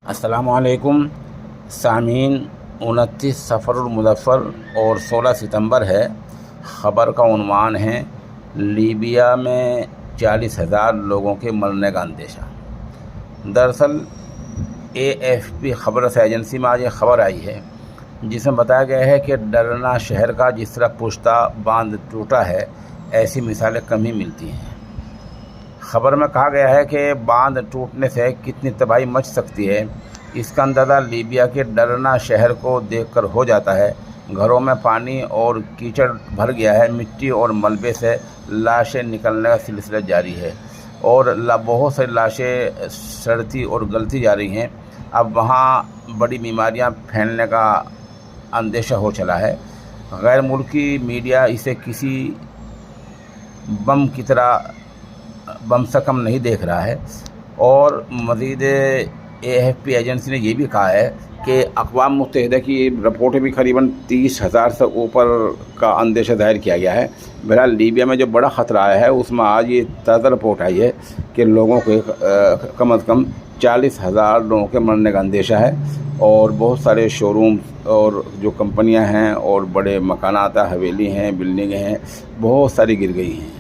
السلام علیکم سامعین، 29 سفر المظفر اور 16 ستمبر ہے۔ خبر کا عنوان ہے لیبیا میں 40,000 لوگوں کے مرنے کا اندیشہ۔ دراصل AFP خبر رساں ایجنسی میں آج ایک خبر آئی ہے جس میں بتایا گیا ہے کہ ڈرنا شہر کا جس طرح پشتہ باندھ ٹوٹا ہے، ایسی مثالیں کم ہی ملتی ہیں۔ خبر میں کہا گیا ہے کہ باندھ ٹوٹنے سے کتنی تباہی مچ سکتی ہے، اس کا اندازہ لیبیا کے ڈرنا شہر کو دیکھ کر ہو جاتا ہے۔ گھروں میں پانی اور کیچڑ بھر گیا ہے، مٹی اور ملبے سے لاشیں نکلنے کا سلسلہ جاری ہے اور بہت سی لاشیں سڑتی اور گلتی جا رہی ہیں۔ اب وہاں بڑی بیماریاں پھیلنے کا اندیشہ ہو چلا ہے۔ غیر ملکی میڈیا اسے کسی بم سے کم نہیں دیکھ رہا ہے، اور مزید AFP ایجنسی نے یہ بھی کہا ہے کہ اقوام متحدہ کی رپورٹ بھی قریباً 30,000 سے اوپر کا اندیشہ ظاہر کیا گیا ہے۔ بہرحال لیبیا میں جو بڑا خطرہ آیا ہے اس میں آج یہ تازہ رپورٹ آئی ہے کہ لوگوں کے کم از کم 40,000 لوگوں کے مرنے کا اندیشہ ہے، اور بہت سارے شو روم اور جو کمپنیاں ہیں اور بڑے مکانات، حویلی ہیں، بلڈنگیں ہیں، بہت ساری گر گئی ہیں۔